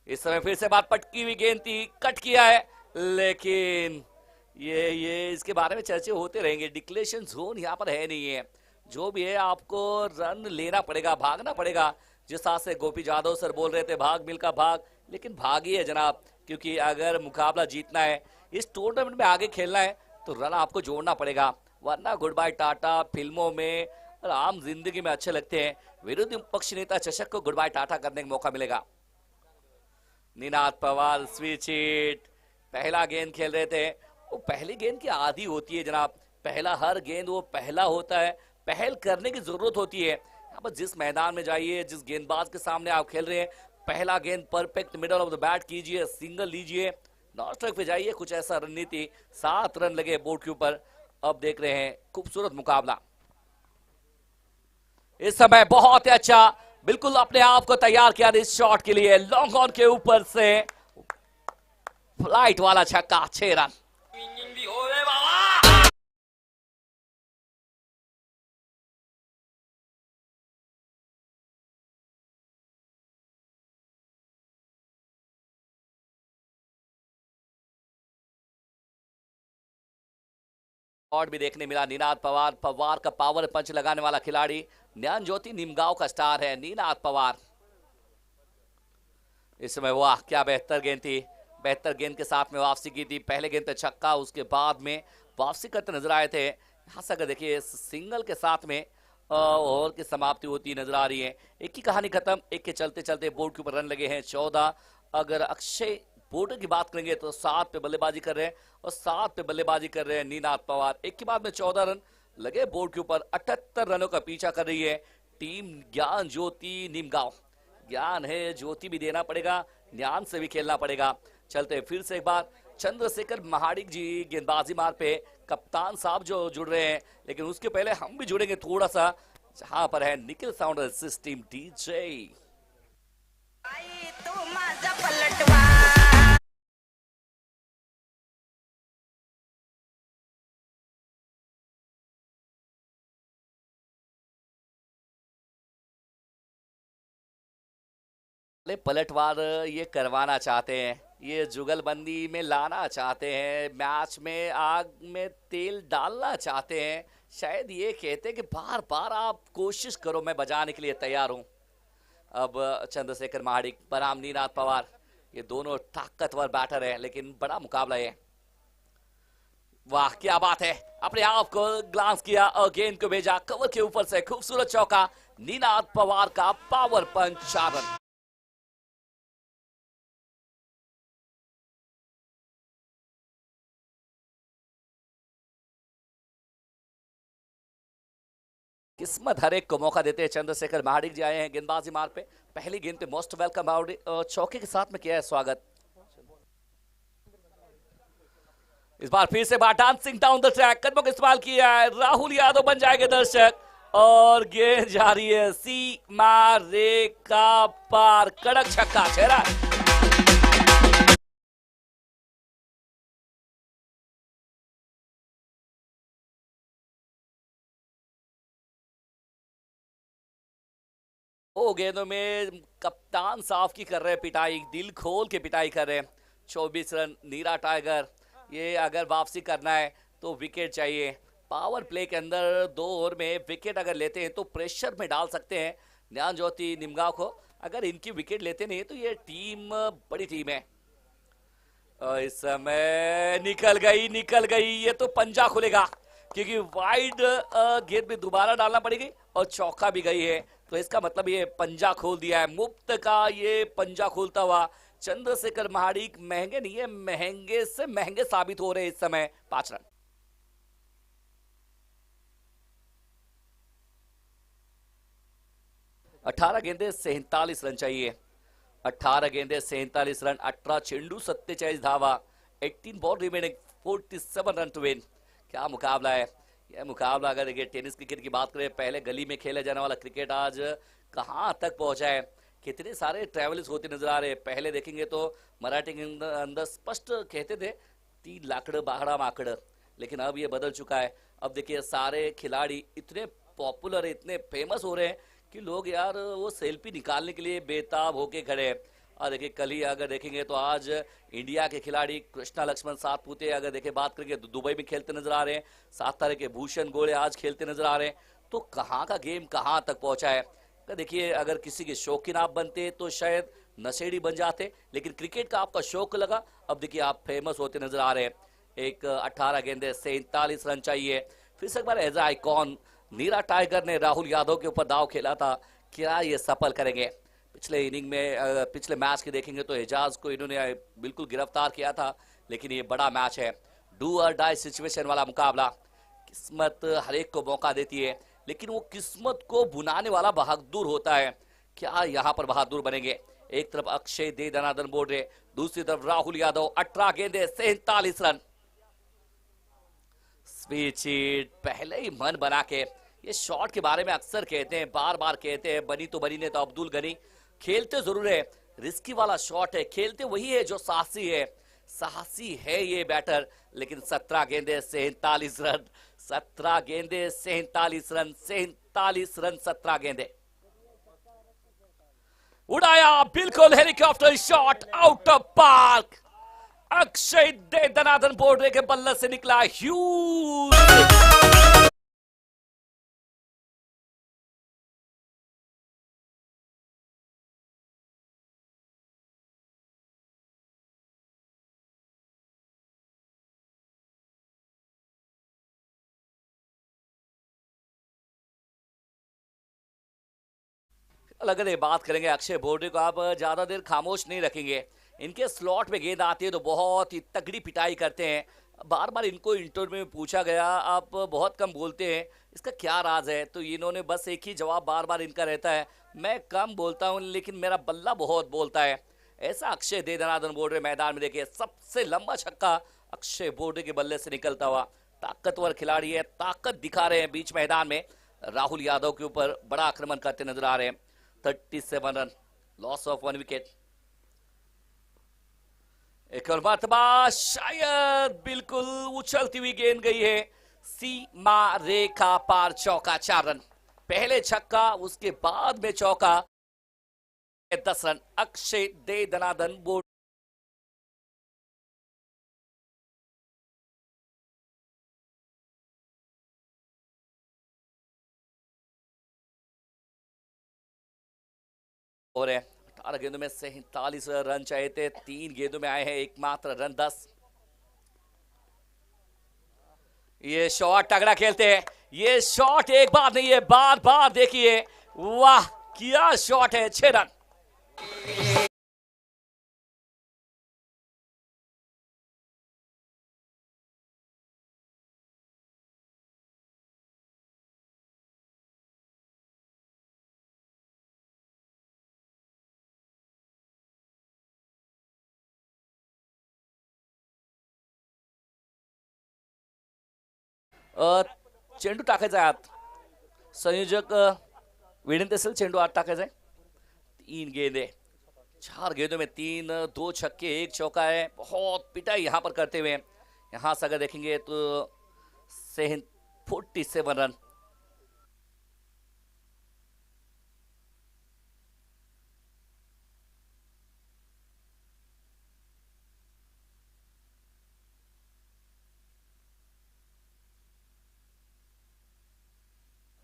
इस समय फिर से बात पटकी हुई गेंद थी, कट किया है, लेकिन ये इसके बारे में चर्चे होते रहेंगे। डिक्लेरेशन जोन यहाँ पर है नहीं है। जो भी है आपको रन लेना पड़ेगा, भागना पड़ेगा। जिस हाथ से गोपी जादव सर बोल रहे थे भाग मिल्खा भाग, लेकिन भागी है जनाब, क्योंकि अगर मुकाबला जीतना है, इस टूर्नामेंट में आगे खेलना है, तो रन आपको जोड़ना पड़ेगा, वरना गुड बाय टाटा फिल्मों में और आम जिंदगी में अच्छे लगते हैं। विरोधी पक्ष नेता चषक को गुड बाय टाटा करने का मौका मिलेगा। निनाद पवार स्विच हिट, पहला गेंद खेल रहे थे। वो पहली गेंद की आदि होती है जनाब, पहला हर गेंद वो पहला होता है, पहल करने की जरूरत होती है। यहाँ पर जिस मैदान में जाइए, जिस गेंदबाज के सामने आप खेल रहे हैं, पहला गेंद perfect middle of the bat कीजिए, सिंगल लीजिए, नॉट स्ट्राइक पे जाइए, कुछ ऐसा रणनीति। 7 रन लगे बोर्ड के ऊपर। अब देख रहे हैं खूबसूरत मुकाबला। इस समय बहुत ही अच्छा, बिल्कुल अपने आप को तैयार किया इस शॉट के लिए। लॉन्ग ऑन के ऊपर से फ्लाइट वाला छक्का, 6 रन। शॉट भी देखने मिला। निनाद पवार, पवार का पावर पंच लगाने वाला खिलाड़ी, ज्ञान ज्योति निमगांव का स्टार है निनाद पवार। इस समय वाह क्या बेहतर गेंद थी, बेहतर गेंद के साथ में वापसी की थी। पहले गेंद पे छक्का, उसके बाद में वापसी करते नजर आए थे। यहाँ से अगर देखिए सिंगल के साथ में ओवर की समाप्ति होती नजर आ रही है। एक की कहानी खत्म, एक के चलते चलते बोर्ड के ऊपर रन लगे हैं 14। अगर अक्षय बोर्ड की बात करेंगे तो 7 पे बल्लेबाजी कर रहे हैं और 7 पे बल्लेबाजी कर रहे हैं निनाद पवार। एक के बाद में 14 रन लगे बोर्ड के ऊपर। 78 रनों का पीछा कर रही है टीम ज्ञान ज्योति निमगांव। ज्ञान है, ज्योति भी देना पड़ेगा, ज्ञान से भी खेलना पड़ेगा। चलते फिर से एक बार चंद्रशेखर महाडिक जी गेंदबाजी मार पे, कप्तान साहब जो जुड़ रहे हैं, लेकिन उसके पहले हम भी जुड़ेंगे थोड़ा सा। जहां पर है निखिल साउंड सिस्टम डीजे। पलटवार ये करवाना चाहते हैं, ये जुगलबंदी में लाना चाहते हैं, मैच में आग में तेल डालना चाहते हैं। शायद ये कहते हैं कि बार बार आप कोशिश करो, मैं बजाने के लिए तैयार हूं। अब चंद्रशेखर महाडिक बनाम निनाद पवार, ये दोनों ताकतवर बैटर है, लेकिन बड़ा मुकाबला है। वाह क्या बात है, अपने आप को ग्लांस किया और गेंद को भेजा कवर के ऊपर से, खूबसूरत चौका। निनाद पवार का पावर पंच 4 रन। किस्मत हर एक को मौका देते हैं। चंद्रशेखर महाडिक जी आए हैं गेंदबाजी मार पे, पहली गेंद पे मोस्ट वेलकम आउट, चौके के साथ में किया है स्वागत। इस बार फिर से बार डांसिंग डाउन द ट्रैक, कदमों का इस्तेमाल किया है, राहुल यादव बन जाएंगे दर्शक और गेंद जा रही है सीमा रेखा पार, कड़क छक्का, 6 रन। ओ गेंदों में कप्तान साफ की कर रहे हैं पिटाई, दिल खोल के पिटाई कर रहे हैं। 24 रन नीरा टाइगर, ये अगर वापसी करना है तो विकेट चाहिए। पावर प्ले के अंदर 2 ओवर में विकेट अगर लेते हैं तो प्रेशर में डाल सकते हैं ज्ञान ज्योति निमगांव को। अगर इनकी विकेट लेते नहीं तो ये टीम बड़ी टीम है। इस समय निकल गई, ये तो पंजा खुलेगा, क्योंकि वाइड गेंद में दोबारा डालना पड़ेगी और चौका भी गई है, तो इसका मतलब ये पंजा खोल दिया है। मुफ्त का ये पंजा खोलता हुआ चंद्रशेखर महाडिक महंगे नहीं है, महंगे से महंगे साबित हो रहे हैं इस समय। 5 रन। 18 गेंदे 47 रन चाहिए. 18 गेंदे 47 रन, 18 चेंडू 47 धावा, 18 ball remaining, 47 run to win. क्या मुकाबला है यह मुकाबला. अगर देखिए टेनिस क्रिकेट की बात करें, पहले गली में खेला जाने वाला क्रिकेट आज कहां तक पहुंचा है. कितने सारे ट्रैवल्स होते नजर आ रहे हैं. पहले देखेंगे तो मराठी के अंदर स्पष्ट कहते थे 3 लाकड़ बाहड़ा माकड़, लेकिन अब ये बदल चुका है. अब देखिए सारे खिलाड़ी इतने पॉपुलर है, इतने फेमस हो रहे हैं कि लोग यार वो सेल्फी निकालने के लिए बेताब होके खड़े हैं. और देखिए कल ही अगर देखेंगे तो आज इंडिया के खिलाड़ी कृष्णा लक्ष्मण सातपुते अगर देखे बात करेंगे तो दुबई में खेलते नजर आ रहे हैं. 7 तारीख के भूषण गोड़े आज खेलते नजर आ रहे हैं. तो कहाँ का गेम कहाँ तक पहुंचा है. तो देखिए अगर किसी के शौकीन आप बनते तो शायद नशेड़ी बन जाते, लेकिन क्रिकेट का आपका शौक लगा, अब देखिए आप फेमस होते नजर आ रहे हैं. एक 18 गेंदे 47 रन चाहिए. फिर से एक बार एज आइकॉन नीरा टाइगर ने राहुल यादव के ऊपर दाव खेला था. क्या ये सफल करेंगे. पिछले इनिंग में पिछले मैच के देखेंगे तो एजाज को इन्होंने बिल्कुल गिरफ्तार किया था, लेकिन ये बड़ा मैच है, डू और डाई सिचुएशन वाला मुकाबला. किस्मत हर एक को मौका देती है, लेकिन वो किस्मत को बुनाने वाला बहादुर होता है. क्या यहाँ पर बहादुर बनेंगे. एक तरफ अक्षय दे दनादन बोल रहे, दूसरी तरफ राहुल यादव. 18 गेंदे 47 रन. स्वीट पहले ही मन बना के. ये शॉट के बारे में अक्सर कहते हैं, बार बार कहते हैं, बनी तो बनी ने तो अब्दुल गनी. खेलते जरूर है, रिस्की वाला शॉट है, खेलते वही है जो साहसी है. साहसी है ये बैटर, लेकिन 17 गेंदे 47 रन. 17 गेंदे 47 रन, 47 रन 17 गेंदे. उड़ाया बिल्कुल helicopter shot out of park. Akshay दे दनादन बोर्डे के बल्ले से निकला ह्यूज. अगर ये बात करेंगे अक्षय बोर्डे को, आप ज्यादा देर खामोश नहीं रखेंगे. इनके स्लॉट में गेंद आती है तो बहुत ही तगड़ी पिटाई करते हैं. बार बार इनको इंटरव्यू में पूछा गया, आप बहुत कम बोलते हैं, इसका क्या राज है. तो इन्होंने बस एक ही जवाब बार बार इनका रहता है, मैं कम बोलता हूं लेकिन मेरा बल्ला बहुत बोलता है. ऐसा अक्षय दे दनादन बोर्डे मैदान में देखिए, सबसे लंबा छक्का अक्षय बोर्डे के बल्ले से निकलता हुआ. ताकतवर खिलाड़ी है, ताकत दिखा रहे हैं बीच मैदान में. राहुल यादव के ऊपर बड़ा आक्रमण करते नजर आ रहे हैं. 37 रन, लॉस ऑफ 1 विकेट. एक और मरतबा शायद बिल्कुल उछलती हुई गेंद गई है सीमा रेखा पार. चौका, 4 रन. पहले छक्का, उसके बाद में चौका. 10 रन. अक्षय दे दनादन बोर्ड हो रहे हैं. 18 गेंदों में 47 रन चाहिए थे, 3 गेंदों में आए हैं एकमात्र रन 10. ये शॉट तगड़ा खेलते हैं, ये शॉट एक बार नहीं है, बार बार देखिए. वाह क्या शॉट है. 6 रन. चेंडू टाकायचा आहे आत. संयोजक विनंती असेल चेंडू आत टाकायचा आहे. 3 गेंदे, 4 गेंदों में 3, 2 छक्के 1 चौका है. बहुत पिटाई यहां पर करते हुए. यहां से अगर देखेंगे तो 47 रन.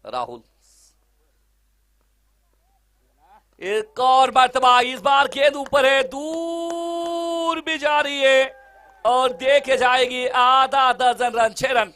राहुल एक और मरतबा, इस बार गेंद ऊपर है, दूर भी जा रही है और देखे जाएगी. आधा दर्जन रन. 6 रन.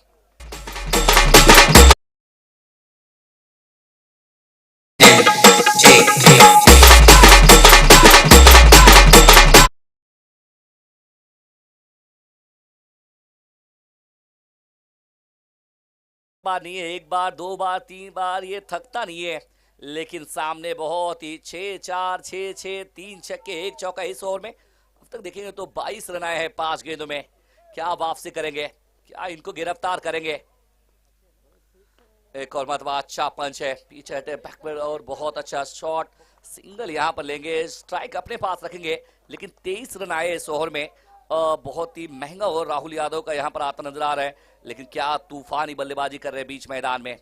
बार नहीं है, एक बार 2 बार 3 बार, ये थकता नहीं है. लेकिन सामने बहुत ही 6-4, 6-6, 3 छक्के 1 चौका इस ओवर में। अब तक देखेंगे तो 22 रन आए हैं 5 गेंदों में। क्या वापसी करेंगे, क्या इनको गिरफ्तार करेंगे? एक और मरतबा अच्छा पंच है, पीछे हटे बैकवर्ड और बहुत अच्छा शॉट, सिंगल यहाँ पर लेंगे, स्ट्राइक अपने पास रखेंगे। लेकिन 23 रन आए इस ओवर में। बहुत ही महंगा ओवर राहुल यादव का यहाँ पर आता नजर आ रहा है, लेकिन क्या तूफानी बल्लेबाजी कर रहे हैं बीच मैदान में।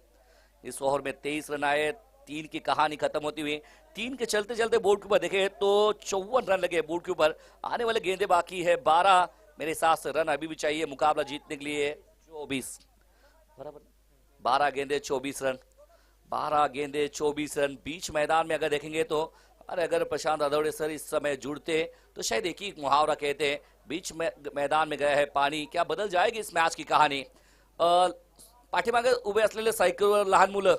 इस ओवर में 23 रन आए, 3 की कहानी खत्म होती हुई। 3 के चलते चलते बोर्ड के ऊपर देखे तो 54 रन लगे बोर्ड के ऊपर। आने वाले गेंदे बाकी है 12, मेरे हिसाब से रन अभी भी चाहिए मुकाबला जीतने के लिए। 24 बराबर, 12 गेंदे 24 रन, 12 गेंदे 24 रन। बीच मैदान में अगर देखेंगे तो अगर प्रशांत रादौड़े सर इस समय जुड़ते तो शायद एक ही मुहावरा कहते हैं, बीच में मैदान में गया है पाणी। क्या बदल जाएगी इस मैच की कहानी? पाठीमागे उभे असलेले सायकलवर लहान मुलं,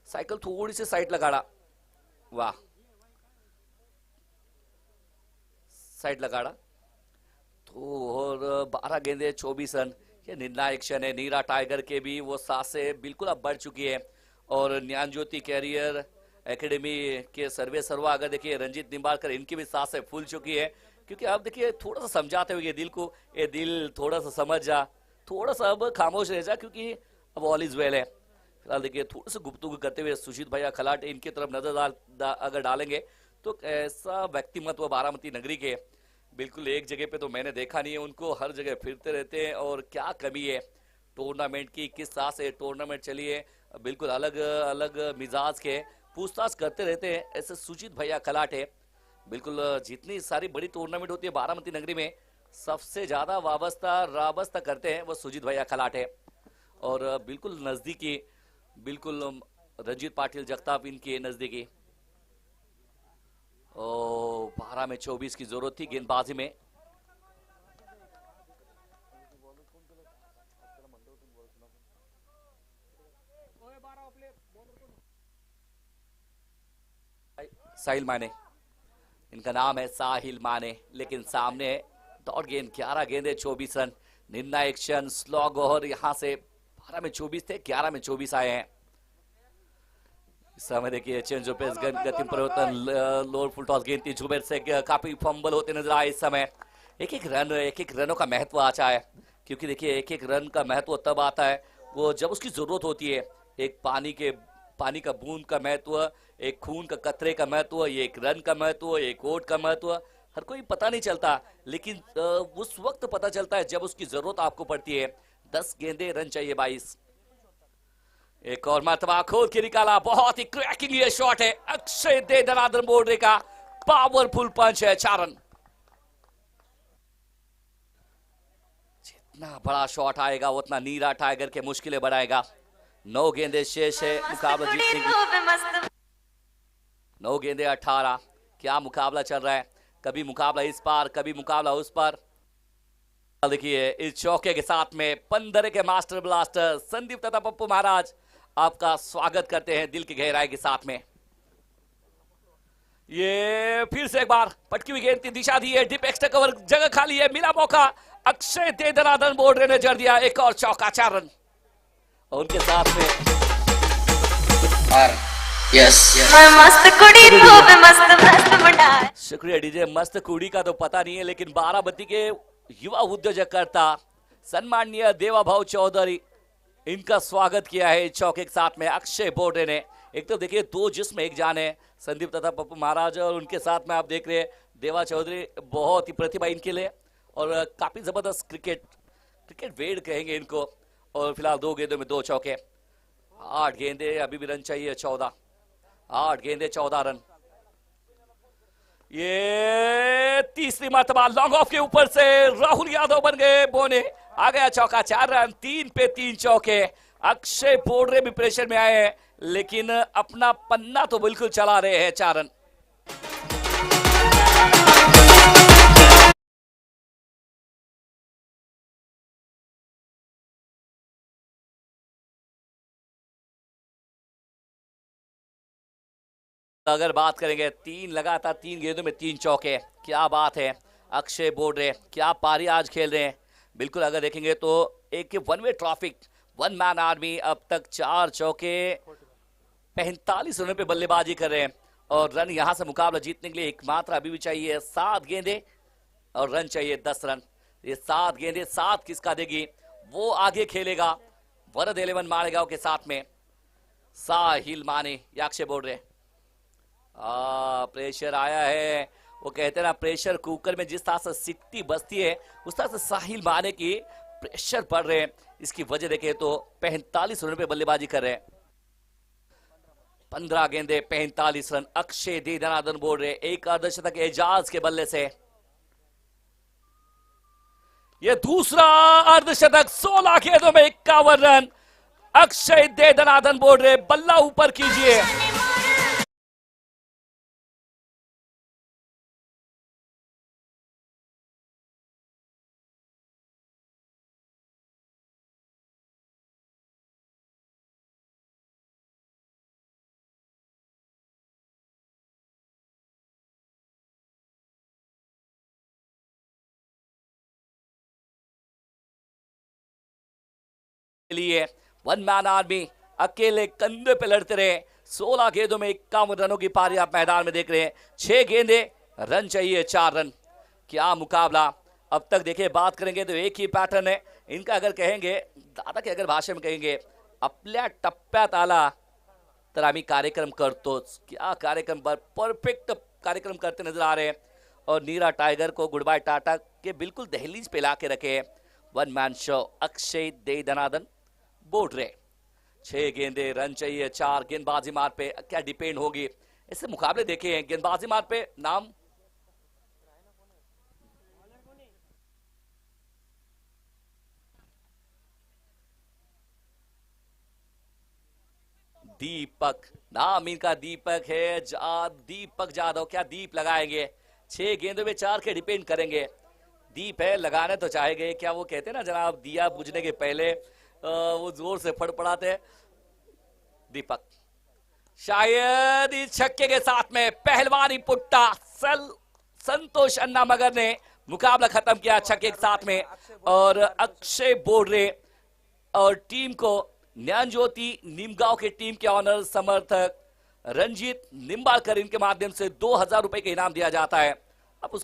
सायकल थोडीशी साईडला काढा, वाह साईडला काढा तो। और 12 गेंदे 24 रन, ये निर्णायक क्षण है। नीरा टाइगर के भी वो सांसें बिल्कुल अब बढ़ चुकी है। और ज्ञान ज्योति कैरियर एकेडमी के सर्वे सर्वा अगर देखिए रंजीत निंबाळकर, इनकी भी सांसें फूल चुकी है। क्योंकि अब देखिए थोड़ा सा समझाते हुए दिल को, ये दिल थोड़ा सा समझ जा, थोड़ा सा अब खामोश रह जा, क्योंकि अब ऑल इज वेल है। फिलहाल देखिए थोड़ा सा गुफ्तगू करते हुए सुजीत भैया खलाट इनकी तरफ नजर अगर डालेंगे तो ऐसा व्यक्तिमत्व बारामती नगरी के बिल्कुल एक जगह पे तो मैंने देखा नहीं है उनको, हर जगह फिरते रहते हैं। और क्या कमी है टूर्नामेंट की, किस तरह से टूर्नामेंट चली है, बिल्कुल अलग अलग मिजाज के पूछताछ करते रहते हैं, ऐसे सुजीत भैया खलाट है। बिल्कुल जितनी सारी बड़ी टूर्नामेंट होती है बारामती नगरी में, सबसे ज्यादा राबस्ता करते हैं वो सुजीत भैया खलाट है। और बिल्कुल नजदीकी, बिल्कुल रंजीत पाटिल जगताप इनके नजदीकी। 12 में 24 की जरूरत थी गेंदबाजी में। साहिल माने, इनका नाम है साहिल माने, लेकिन सामने डॉट गेंद 11 गेंदे 24 रन। निर्णायक क्षण स्लॉग ओवर यहाँ से 12 में 24 थे, 11 में 24 आए हैं। इस समय देखिए चेंज ऑफ पेस, गति परिवर्तन, लोअर फुल टॉस गेंद थी जुबेर से काफी फंबल होते नजर आए। इस समय एक एक रनों का महत्व आता है, क्योंकि देखिए एक रन का महत्व तब आता है वो जब उसकी जरूरत होती है। एक पानी का बूंद का महत्व, एक खून का कतरे का महत्व, एक रन का महत्व, एक वोट का महत्व, हर कोई पता नहीं चलता, लेकिन उस वक्त पता चलता है जब उसकी जरूरत आपको पड़ती है। 10 गेंदे रन चाहिए 22। एक और मरतबा खोल के निकाला, बहुत ही क्रैकिंग ये शॉट है अक्षय दे धनाधन बोर्डे का, पावरफुल पंच है। 4 रन। जितना बड़ा शॉट आएगा उतना नीरा टाइगर के मुश्किलें बढ़ाएगा। 9 गेंदे शेष है मुकाबला जीतने की, 9 गेंदे 18। क्या मुकाबला चल रहा है, कभी मुकाबला इस पार कभी मुकाबला उस पार। देखिए इस चौके के साथ में 15 के मास्टर ब्लास्टर संदीप तथा पप्पू महाराज आपका स्वागत करते हैं दिल की गहराई के साथ में। ये फिर से एक बार पटकी हुई गेंद की दिशा दी है, डिप एक्स्ट्रा कवर, जगह खाली है, मिला मौका, अक्षय दे धनाधन बोर्डे ने जड़ दिया। एक और चौका, 4 रन। और उनके साथ में मस्त कुड़ी तो मस्त मस्त शुक्रिया डीजे। मस्त कुड़ी का तो पता नहीं है, लेकिन बारामती के युवा उद्योजकर्ता सम्माननीय देवा भाव चौधरी, इनका स्वागत किया है चौके के साथ में अक्षय बोर्डे ने। एक तो देखिए 2 जिस्म एक जान है, संदीप तथा पप्पू महाराज, और उनके साथ में आप देख रहे हैं देवा चौधरी, बहुत ही प्रतिभा इनके लिए और काफी जबरदस्त क्रिकेट वेड कहेंगे इनको। और फिलहाल 2 गेंदों में 2 चौके, 8 गेंदे, अभी भी रन चाहिए 14, 8 गेंदे 14 रन। ये तीसरी मरतबा लॉन्ग ऑफ के ऊपर से राहुल यादव बन गए बोने, आ गया चौका। 4 रन, 3 पे 3 चौके। अक्षय बोर्डे भी प्रेशर में आए हैं, लेकिन अपना पन्ना तो बिल्कुल चला रहे हैं। 4 रन। अगर बात करेंगे 3 लगातार 3 गेंदों में 3 चौके, क्या बात है। अक्षय बोर्डे क्या पारी आज खेल रहे हैं। बिल्कुल अगर देखेंगे तो एक 1 वे ट्रैफिक, 1 मैन आर्मी, अब तक 4 चौके 45 रनों पे बल्लेबाजी कर रहे हैं और रन यहां से मुकाबला जीतने के लिए एकमात्र अभी भी चाहिए 7 गेंदे और रन चाहिए 10 रन। ये 7 गेंदे 7 किसका देगी, वो आगे खेलेगा वरद 11 मालेगांव के साथ में साहिल माने या अक्षय बोल रहे। प्रेशर आया है, वो कहते हैं ना प्रेशर कुकर में जिस तरह से सिट्टी बजती है उस तरह से साहिल माने की प्रेशर पड़ रहे हैं। इसकी वजह देखे तो 45 रनों पे बल्लेबाजी कर रहे हैं। 15 गेंदे 45 रन। अक्षय दे धनाधन बोल रहे, एक अर्धशतक एजाज के बल्ले से ये दूसरा अर्धशतक। 16 गेंदों में 51 रन। अक्षय दे धनाधन बोल रहे, बल्ला ऊपर कीजिए। लिए वन मैन आर्मी अकेले कंधे पे लड़ते रहे। 16 गेंदों में 51 रनों की पारी आप मैदान में देख रहे हैं। 6 गेंदे रन चाहिए 4 रन। क्या मुकाबला अब तक देखिए, बात करेंगे तो एक ही पैटर्न है इनका। अगर कहेंगे दादा के अगर भाषा में कहेंगे आपल्या टप्प्यात आला तर आम्ही कार्यक्रम करतोच। क्या कार्यक्रम पर परफेक्ट कार्यक्रम करते नजर आ रहे हैं और नीरा टाइगर को गुड बाय टाटा के बिल्कुल दहलीज पे ला के रखे। वन मैन शो अक्षय दे धनाधन बोल रहे। 6 गेंदे रन चाहिए 4। गेंदबाजी मार पे क्या डिपेंड होगी, ऐसे मुकाबले देखे हैं गेंदबाजी मार पे नाम दीपक, नाम इनका दीपक है। दीपक जाधव, क्या दीप लगाएंगे। 6 गेंदों में 4 के डिपेंड करेंगे। दीप है, लगाने तो चाहेंगे। क्या वो कहते हैं ना जनाब, दिया बुझने के पहले वो जोर से फड़फड़ाते। दीपक शायद इस छक्के के साथ में पहलवानी पुट्टा संतोष अन्ना मगर ने मुकाबला खत्म किया छक्के के साथ में। और अक्षय बोर्डे और टीम को ज्ञानज्योति निमगांव के टीम के ऑनर समर्थक रंजीत निम्बालकर इनके माध्यम से 2000 रुपए के इनाम दिया जाता है।